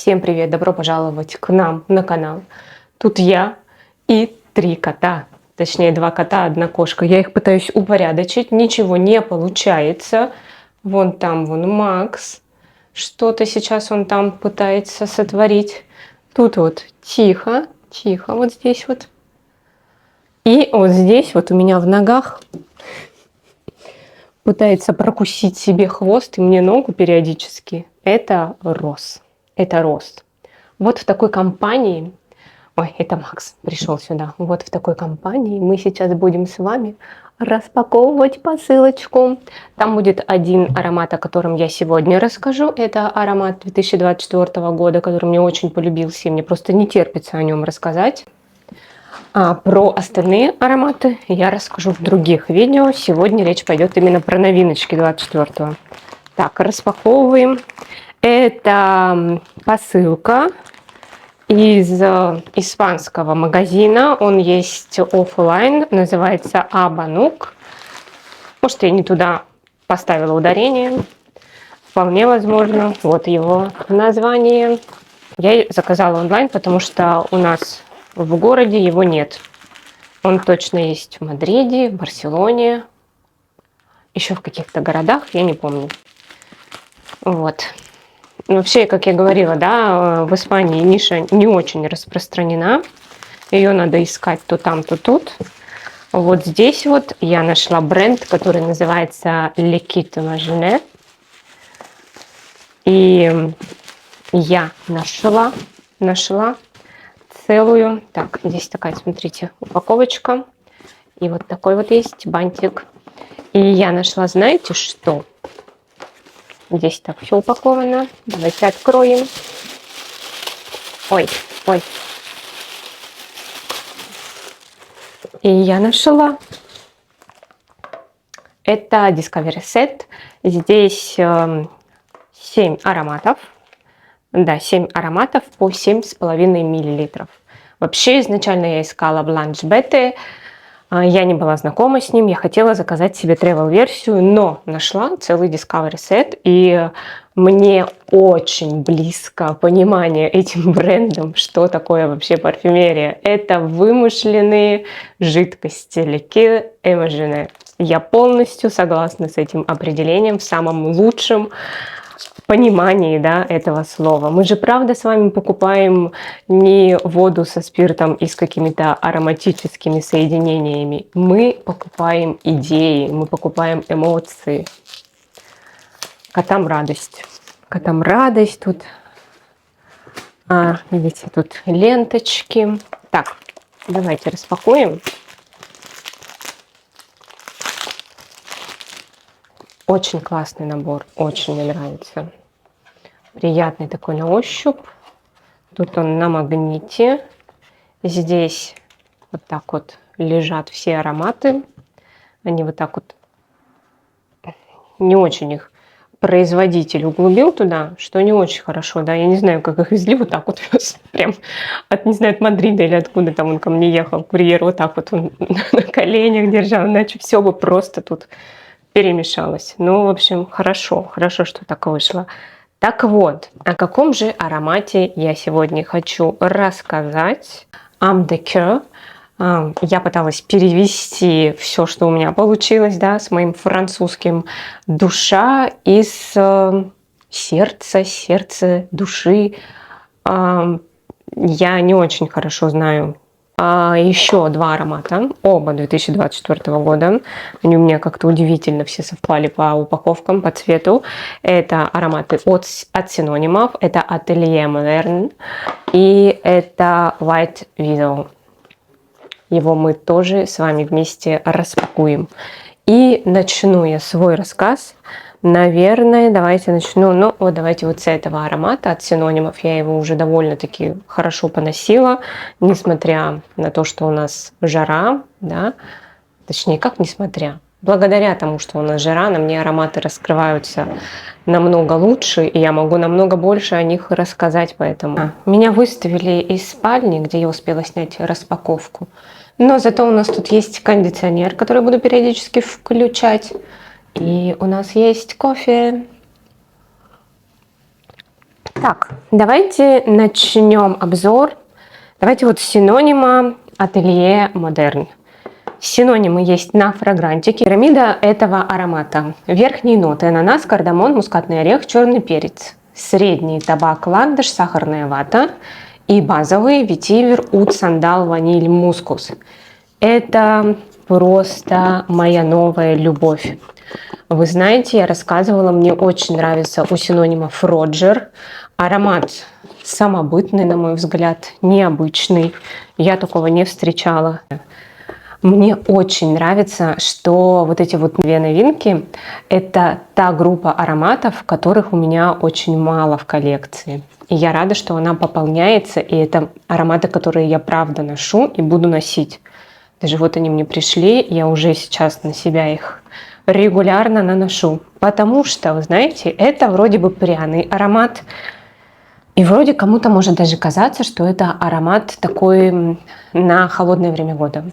Всем привет! Добро пожаловать к нам на канал. Тут я и 3 кота. Точнее, 2 кота, 1 кошка. Я их пытаюсь упорядочить. Ничего не получается. Вон там, вон Макс. Что-то сейчас он там пытается сотворить. Тут вот тихо, тихо. Вот здесь вот. И вот здесь вот у меня в ногах пытается прокусить себе хвост и мне ногу периодически. Это Рос. Это рост. Вот в такой компании, ой, это Макс пришел сюда. Вот в такой компании мы сейчас будем с вами распаковывать посылочку. Там будет один аромат, о котором я сегодня расскажу. Это аромат 2024 года, который мне очень полюбился, и мне просто не терпится о нем рассказать. А про остальные ароматы я расскажу в других видео. Сегодня речь пойдет именно про новиночки 24-го. Так, распаковываем. Это посылка из испанского магазина. Он есть офлайн, называется Абанук. Может, я не туда поставила ударение. Вполне возможно. Вот его название. Я заказала онлайн, потому что у нас в городе его нет. Он точно есть в Мадриде, в Барселоне, еще в каких-то городах, я не помню. Вот. Вообще, как я говорила, да, в Испании ниша не очень распространена. Ее надо искать то там, то тут. Вот здесь вот я нашла бренд, который называется Liquid Imaginaire. И я нашла целую. Так, здесь такая, смотрите, упаковочка. И вот такой вот есть бантик. И я нашла, знаете что? Здесь так все упаковано. Давайте откроем. Ой, ой. И я нашла. Это Discovery Set. Здесь 7 ароматов. Да, 7 ароматов по 7,5 мл. Вообще, изначально я искала Blanche Bette. Я не была знакома с ним, я хотела заказать себе travel-версию, но нашла целый Discovery Set, и мне очень близко понимание этим брендом, что такое вообще парфюмерия. Это вымышленные жидкости, Liquid Imaginaire. Я полностью согласна с этим определением в самом лучшем понимании, да, этого слова. Мы же правда с вами покупаем не воду со спиртом и с какими-то ароматическими соединениями. Мы покупаем идеи, мы покупаем эмоции. Котам радость. Котам радость тут. Видите, тут ленточки. Так, давайте распакуем. Очень классный набор, очень мне нравится. Приятный такой на ощупь. Тут он на магните. Здесь вот так вот лежат все ароматы. Они вот так вот, не очень их производитель углубил туда, что не очень хорошо, да. Я не знаю, как их везли, вот так вот прям от, не знаю, от Мадрида или откуда там он ко мне ехал, курьер, вот так вот он на коленях держал, иначе все бы просто тут перемешалось. Ну, в общем, хорошо, что так вышло. Так вот, о каком же аромате я сегодня хочу рассказать. Âme de Coeur. Я пыталась перевести все, что у меня получилось, да, с моим французским. Душа из сердца, души. Я не очень хорошо знаю. Еще 2 аромата, оба 2024 года. Они у меня как-то удивительно все совпали по упаковкам, по цвету. Это ароматы от синонимов. Это Atelier Moderne и это White Widow. Его мы тоже с вами вместе распакуем. И начну я свой рассказ. Наверное, давайте начну. Ну, вот давайте вот с этого аромата от синонимов. Я его уже довольно-таки хорошо поносила, несмотря на то, что у нас жара, да. Точнее, как несмотря. Благодаря тому, что у нас жара, на мне ароматы раскрываются намного лучше, и я могу намного больше о них рассказать. Поэтому меня выставили из спальни, где я успела снять распаковку. Но зато у нас тут есть кондиционер, который буду периодически включать. И у нас есть кофе. Так, давайте начнем обзор. Давайте вот синонима Atelier Moderne. Синонимы есть на фрагрантике. Пирамида этого аромата. Верхние ноты: ананас, кардамон, мускатный орех, черный перец. Средний: табак, ландыш, сахарная вата. И базовые: ветивер, ут, сандал, ваниль, мускус. Это просто моя новая любовь. Вы знаете, я рассказывала, мне очень нравится у синонимов Роджер. Аромат самобытный, на мой взгляд, необычный. Я такого не встречала. Мне очень нравится, что вот эти вот две новинки – это та группа ароматов, которых у меня очень мало в коллекции. И я рада, что она пополняется, и это ароматы, которые я правда ношу и буду носить. Даже вот они мне пришли, я уже сейчас на себя их регулярно наношу. Потому что, вы знаете, это вроде бы пряный аромат. И вроде кому-то может даже казаться, что это аромат такой на холодное время года.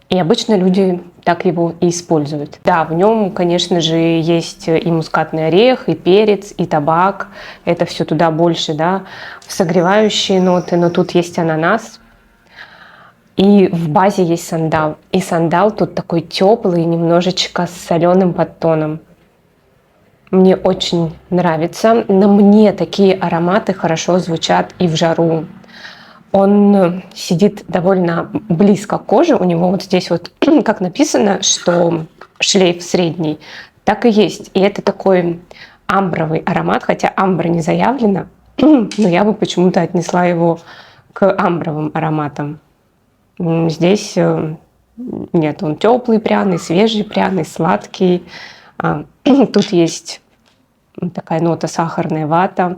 И обычно люди так его и используют. Да, в нем, конечно же, есть и мускатный орех, и перец, и табак. Это все туда больше, да, в согревающие ноты. Но тут есть ананас. И в базе есть сандал. И сандал тут такой теплый, немножечко с соленым подтоном. Мне очень нравится. На мне такие ароматы хорошо звучат и в жару. Он сидит довольно близко к коже. У него вот здесь вот, как написано, что шлейф средний, так и есть. И это такой амбровый аромат, хотя амбра не заявлена, но я бы почему-то отнесла его к амбровым ароматам. Здесь нет, он теплый, пряный, свежий, пряный, сладкий. Тут есть такая нота сахарная вата.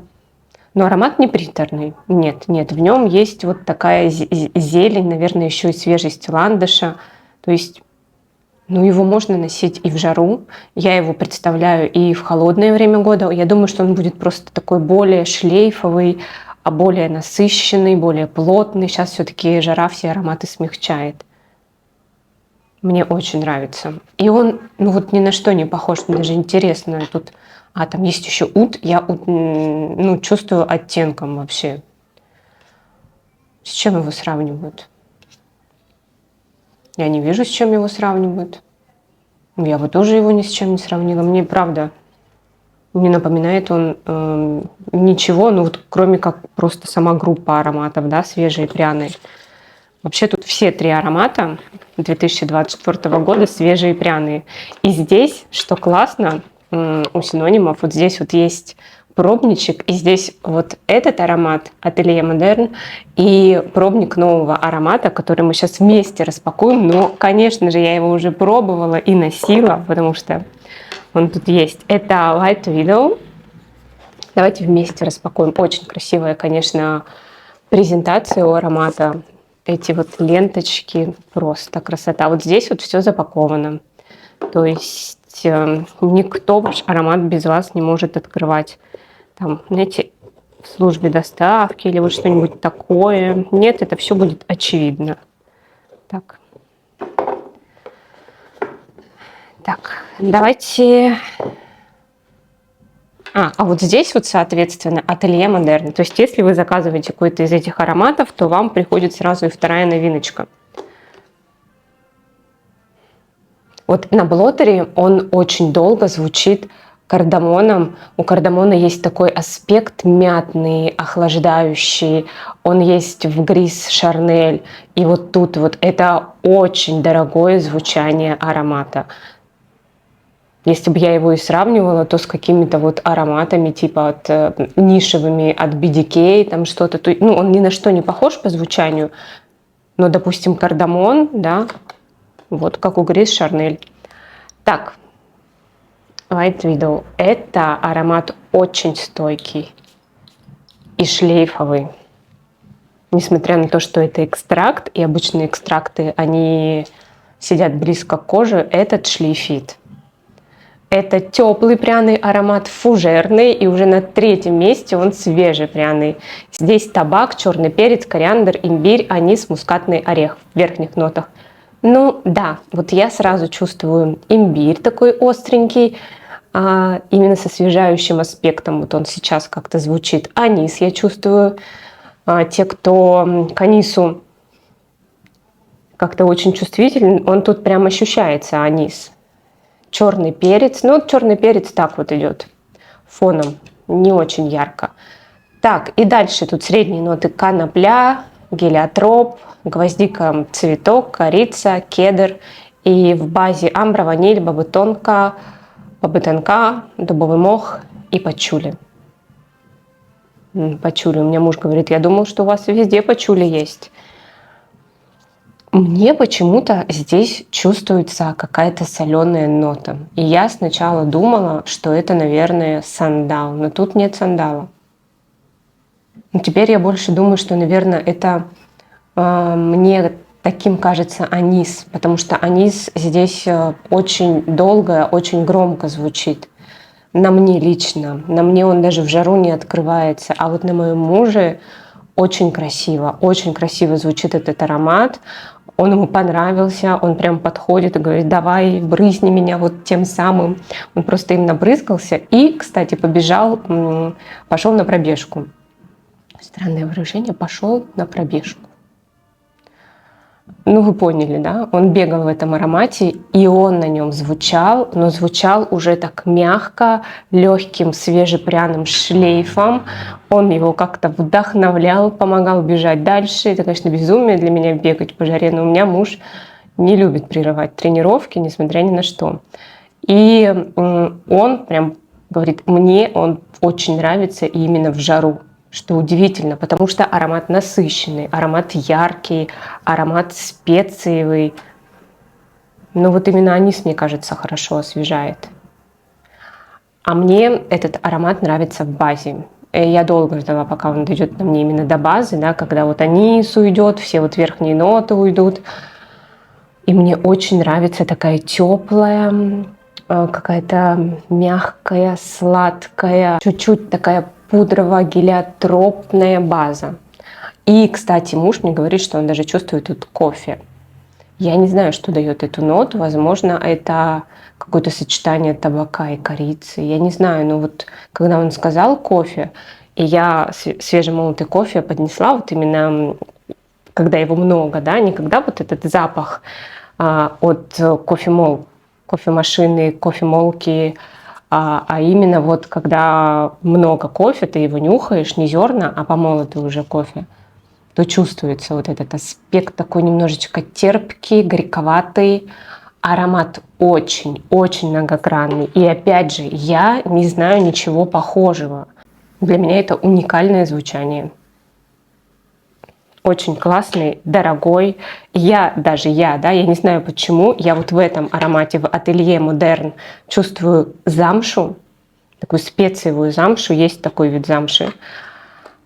Но аромат не приторный. Нет, в нем есть вот такая зелень, наверное, еще и свежесть ландыша. То есть, его можно носить и в жару. Я его представляю и в холодное время года. Я думаю, что он будет просто такой более шлейфовый, более насыщенный, более плотный. Сейчас все-таки жара все ароматы смягчает. Мне очень нравится. И он, ни на что не похож. Мне даже интересно. Тут там есть еще ут. Я чувствую оттенком вообще. С чем его сравнивают? Я не вижу, с чем его сравнивают. Я бы тоже его ни с чем не сравнила. Мне правда не напоминает он ничего, кроме как просто сама группа ароматов, да, свежие, пряные. Вообще тут все три аромата 2024 года свежие, пряные. И здесь, что классно, у синонимов, вот здесь вот есть пробничек, и здесь вот этот аромат Atelier Moderne и пробник нового аромата, который мы сейчас вместе распакуем. Но, конечно же, я его уже пробовала и носила, потому что он тут есть. Это White Widow. Давайте вместе распакуем. Очень красивая, конечно, презентация у аромата. Эти вот ленточки, просто красота. Вот здесь вот все запаковано. То есть никто ваш аромат без вас не может открывать. Там, знаете, в службе доставки или вот что-нибудь такое. Нет, это все будет очевидно. Так, давайте... А вот здесь вот, соответственно, Atelier Moderne. То есть, если вы заказываете какой-то из этих ароматов, то вам приходит сразу и вторая новиночка. Вот на блотере он очень долго звучит кардамоном. У кардамона есть такой аспект мятный, охлаждающий. Он есть в Грис Шарнель. И вот тут вот это очень дорогое звучание аромата. Если бы я его и сравнивала, то с какими-то вот ароматами, типа нишевыми от BDK, там что-то. Он ни на что не похож по звучанию. Но, допустим, кардамон, да, вот как у Грис Шарнель. Так, White Widow. Это аромат очень стойкий и шлейфовый. Несмотря на то, что это экстракт, и обычные экстракты, они сидят близко к коже, этот шлейфит. Это теплый пряный аромат, фужерный, и уже на третьем месте он свежий пряный. Здесь табак, черный перец, кориандр, имбирь, анис, мускатный орех в верхних нотах. Да, вот я сразу чувствую имбирь такой остренький, именно с освежающим аспектом. Вот он сейчас как-то звучит. Анис, я чувствую, те, кто к анису как-то очень чувствителен, он тут прям ощущается, анис. Черный перец. Ну, черный перец так вот идет фоном, не очень ярко. Так, и дальше тут средние ноты: конопля, гелиотроп, гвоздика, цветок, корица, кедр. И в базе амбра, ваниль, бобы тонка, дубовый мох и пачули. Пачули. У меня муж говорит: я думал, что у вас везде пачули есть. Мне почему-то здесь чувствуется какая-то соленая нота. И я сначала думала, что это, наверное, сандал, но тут нет сандала. Но теперь я больше думаю, что, наверное, это мне таким кажется анис, потому что анис здесь очень долго, очень громко звучит. На мне лично. На мне он даже в жару не открывается. А вот на моем муже очень красиво звучит этот аромат. Он ему понравился, он прям подходит и говорит: давай, брызни меня вот тем самым. Он просто им набрызгался и, кстати, пошел на пробежку. Странное выражение: пошел на пробежку. Ну, вы поняли, да? Он бегал в этом аромате, и он на нем звучал, но звучал уже так мягко, легким, свежепряным шлейфом. Он его как-то вдохновлял, помогал бежать дальше. Это, конечно, безумие для меня бегать по жаре, но у меня муж не любит прерывать тренировки, несмотря ни на что. И он прям говорит: мне он очень нравится именно в жару. Что удивительно, потому что аромат насыщенный, аромат яркий, аромат специевый. Но вот именно анис, мне кажется, хорошо освежает. А мне этот аромат нравится в базе. Я долго ждала, пока он дойдет на мне именно до базы, да, когда вот анис уйдет, все вот верхние ноты уйдут. И мне очень нравится такая теплая, какая-то мягкая, сладкая, чуть-чуть такая пудрово-гелиотропная база. И, кстати, муж мне говорит, что он даже чувствует тут кофе. Я не знаю, что дает эту ноту. Возможно, это какое-то сочетание табака и корицы. Я не знаю, но вот когда он сказал кофе, и я свежемолотый кофе поднесла, вот именно когда его много, да, не когда вот этот запах от кофемашины, кофемолки, а именно вот когда много кофе, ты его нюхаешь, не зерна, а помолотый уже кофе, то чувствуется вот этот аспект такой немножечко терпкий, горьковатый, аромат очень-очень многогранный. И опять же, я не знаю ничего похожего. Для меня это уникальное звучание. Очень классный, дорогой. Я не знаю почему, я вот в этом аромате, в Atelier Moderne, чувствую замшу, такую специевую замшу, есть такой вид замши.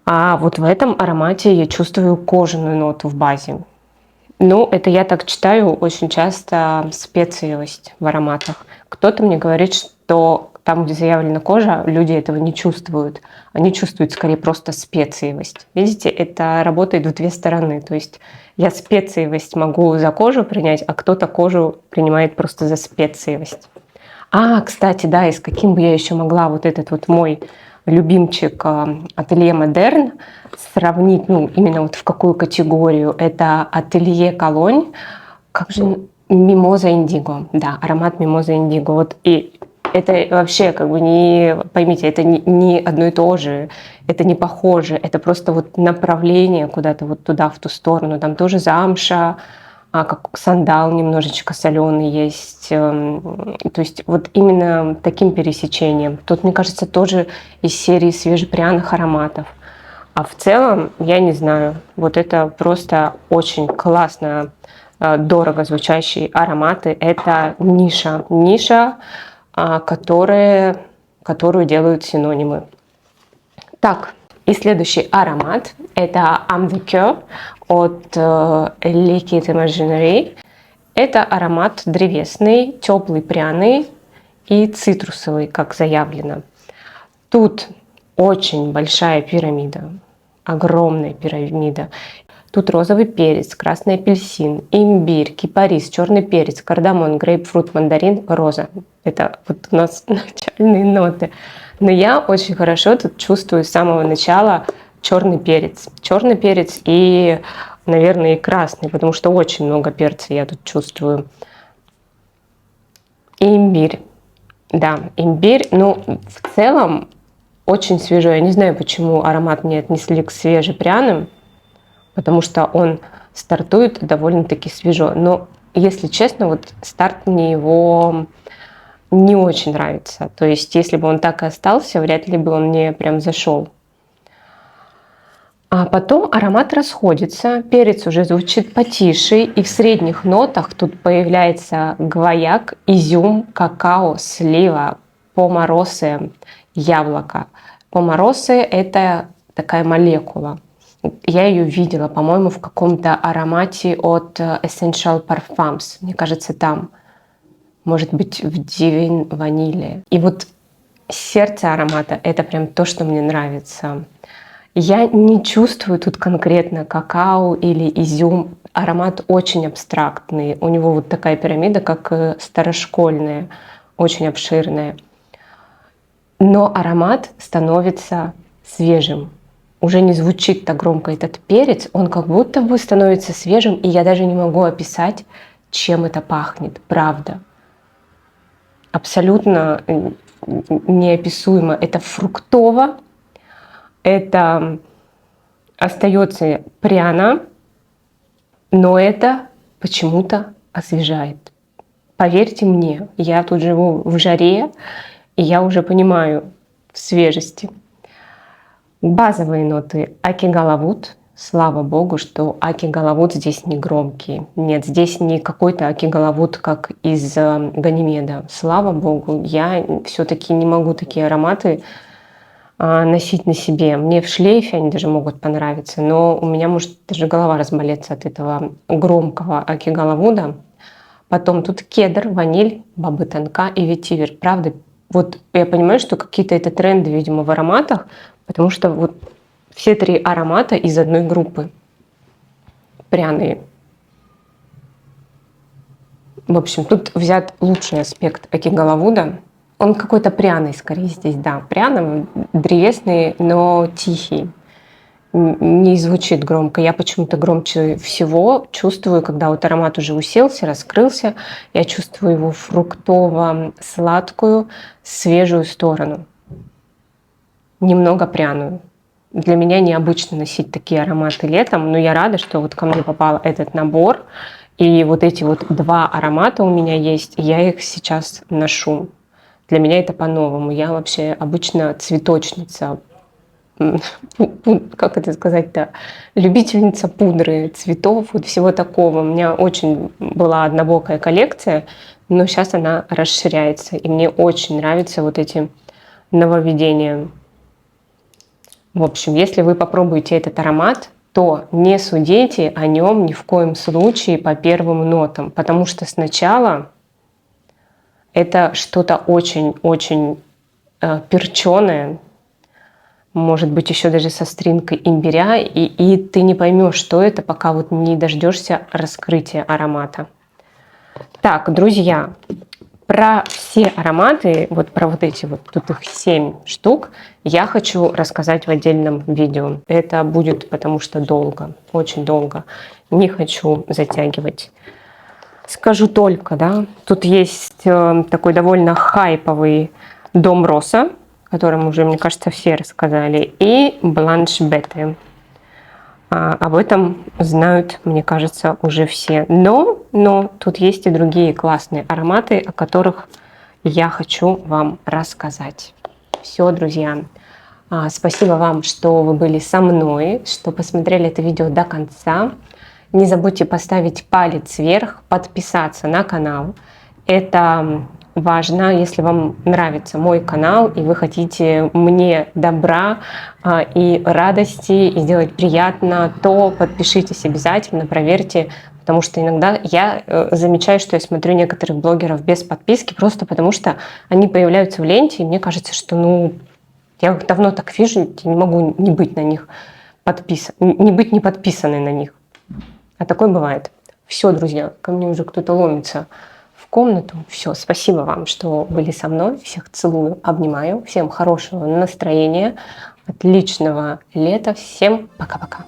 А вот в этом аромате я чувствую кожаную ноту в базе. Ну, это я так читаю очень часто специевость в ароматах. Кто-то мне говорит, что там, где заявлена кожа, люди этого не чувствуют. Они чувствуют скорее просто специевость. Видите, это работает в две стороны. То есть я специевость могу за кожу принять, а кто-то кожу принимает просто за специевость. Кстати, да, и с каким бы я еще могла вот этот вот мой любимчик Atelier Moderne сравнить, ну, именно вот в какую категорию. Это Atelier Cologne, как же, Мимоза Индиго. Да, аромат Мимоза Индиго. Вот и это вообще как бы не, поймите, это не одно и то же, это не похоже, это просто вот направление куда-то вот туда, в ту сторону. Там тоже замша, как сандал немножечко соленый есть. То есть вот именно таким пересечением. Тут, мне кажется, тоже из серии свежепряных ароматов. А в целом, я не знаю, вот это просто очень классно, дорого звучащие ароматы. Это ниша, которую делают синонимы. Так, и следующий аромат – это Âme de Coeur от Liquid Imaginary. Это аромат древесный, теплый, пряный и цитрусовый, как заявлено. Тут очень большая пирамида, огромная пирамида. Тут розовый перец, красный апельсин, имбирь, кипарис, черный перец, кардамон, грейпфрут, мандарин, роза. Это вот у нас начальные ноты. Но я очень хорошо тут чувствую с самого начала черный перец. Черный перец и, наверное, и красный, потому что очень много перца я тут чувствую. И имбирь. Да, имбирь, ну, в целом очень свежой. Я не знаю, почему аромат мне отнесли к свежепряным, потому что он стартует довольно-таки свежо. Но, если честно, вот старт мне его не очень нравится. То есть, если бы он так и остался, вряд ли бы он мне прям зашел. А потом аромат расходится, перец уже звучит потише, и в средних нотах тут появляется гвояк, изюм, какао, слива, помаросы, яблоко. Помаросы — это такая молекула. Я ее видела, по-моему, в каком-то аромате от Essential Parfums. Мне кажется, там. Может быть, в Divine Vanille. И вот сердце аромата — это прям то, что мне нравится. Я не чувствую тут конкретно какао или изюм. Аромат очень абстрактный. У него вот такая пирамида, как старошкольная, очень обширная. Но аромат становится свежим. Уже не звучит так громко этот перец, он как будто бы становится свежим, и я даже не могу описать, чем это пахнет, правда. Абсолютно неописуемо. Это фруктово, это остается пряно, но это почему-то освежает. Поверьте мне, я тут живу в жаре, и я уже понимаю в свежести. Базовые ноты Аки-Галавуд. Слава богу, что Аки-Галавуд здесь не громкий. Нет, здесь не какой-то Аки-Галавуд, как из Ганимеда. Слава богу, я все-таки не могу такие ароматы носить на себе. Мне в шлейфе они даже могут понравиться, но у меня может даже голова разболеться от этого громкого Аки-Галавуда. Потом тут кедр, ваниль, бабы тонка и ветивер. Правда, вот я понимаю, что какие-то это тренды, видимо, в ароматах, потому что вот все три аромата из одной группы. Пряные. В общем, тут взят лучший аспект Аки-Галавуда. Он какой-то пряный скорее здесь, да. Пряный, древесный, но тихий. Не звучит громко. Я почему-то громче всего чувствую, когда вот аромат уже уселся, раскрылся, я чувствую его фруктово-сладкую, свежую сторону. Немного пряную. Для меня необычно носить такие ароматы летом, но я рада, что вот ко мне попал этот набор. И вот эти вот два аромата у меня есть, я их сейчас ношу. Для меня это по-новому. Я вообще обычно цветочница, как это сказать-то, любительница пудры, цветов, вот всего такого. У меня очень была однобокая коллекция, но сейчас она расширяется. И мне очень нравятся вот эти нововведения. В общем, если вы попробуете этот аромат, то не судите о нем ни в коем случае по первым нотам, потому что сначала это что-то очень-очень перченое, может быть, еще даже со стринкой имбиря, и ты не поймешь, что это, пока вот не дождешься раскрытия аромата. Так, друзья, про все ароматы, вот про вот эти вот, тут их 7 штук, я хочу рассказать в отдельном видео. Это будет потому что долго, очень долго. Не хочу затягивать. Скажу только, да, тут есть такой довольно хайповый Дом Росса, о котором уже, мне кажется, все рассказали, и Бланш Бетте. Об этом знают, мне кажется, уже все. Но тут есть и другие классные ароматы, о которых я хочу вам рассказать. Все, друзья. Спасибо вам, что вы были со мной, что посмотрели это видео до конца. Не забудьте поставить палец вверх, подписаться на канал. Это важно, если вам нравится мой канал и вы хотите мне добра и радости и сделать приятно, то подпишитесь обязательно, проверьте, потому что иногда я замечаю, что я смотрю некоторых блогеров без подписки, просто потому что они появляются в ленте, и мне кажется, что я давно так вижу, я не могу не быть на них не быть не подписанной на них. А такое бывает. Все, друзья, ко мне уже кто-то ломится в комнату. Все, спасибо вам, что были со мной. Всех целую, обнимаю. Всем хорошего настроения, отличного лета. Всем пока-пока.